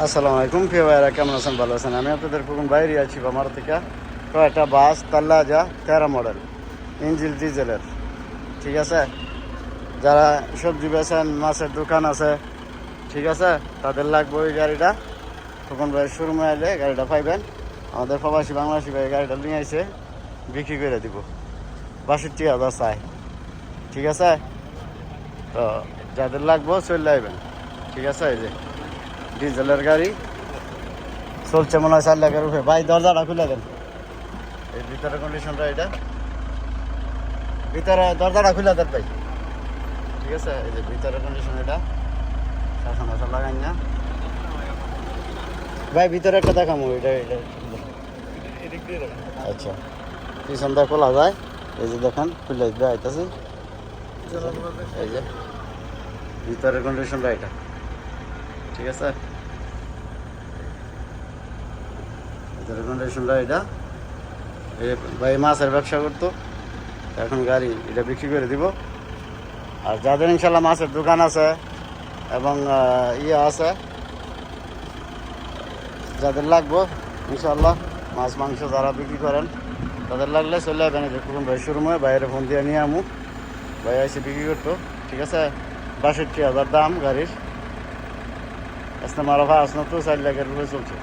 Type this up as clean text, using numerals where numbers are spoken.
আসসালামু আলাইকুম প্রিয় ভাইরা, কেমন আছেন? ভালো আছেন? আমি আপনাদের কোন বাইরে আছি আমার থেকে একটা বাস তাল্লাজা 13 মডেল ইঞ্জিল ডিজেলের। ঠিক আছে, যারা সবজি বেচেন, মাছের দোকান আছে, ঠিক আছে, তাদের লাগবে ওই গাড়িটা। তখন ভাই শোরুমে এলে গাড়িটা পাইবেন। আমাদের প্রবাসী বাংলাদেশি ভাই গাড়িটা নিয়ে এসে বিক্রি করে দিব 62,000 চাই। ঠিক আছে, তো যাদের লাগবে চলে আসবেন। ঠিক আছে, এই যে ডিজেলের গাড়ি চলছে মনে হয় 4 লাখের উপরে। ভাই দরজাটা খুলে দেন, এই ভিতরে কন্ডিশনটা, এটা ভিতরে দরজাটা খুলে দেন ভাই। ঠিক আছে, এই যে ভিতরে কন্ডিশন, এটা শাসন আশা লাগাই না ভাই। ভিতরে একটা দেখামো, এটা এটা আচ্ছা, পিছনটা খোলা যায়। এই যে দেখেন খুলে আইতেছে, এই যে ভিতরের কন্ডিশনটা এটা। ঠিক আছে, ভিতরের কন্ডিশনটা এটা। ভাই মাছের ব্যবসা করতো, এখন গাড়ি এটা বিক্রি করে দিব। আর যাদের ইনশাল্লাহ মাছের দোকান আছে এবং ইয়ে আছে, যাদের লাগবো ইনশাল্লাহ মাছ মাংস যারা বিক্রি করেন, তাদের লাগলে চলে যাবেন। দেখুন ভাই শোরুমে বাইরে ফোন দিয়ে নিয়ে আমু, ভাই এসে বিক্রি করতো। ঠিক আছে, 62,000 দাম গাড়ির। আসলে মারফা আসনা তো 4 লাখের উপরে চলছে।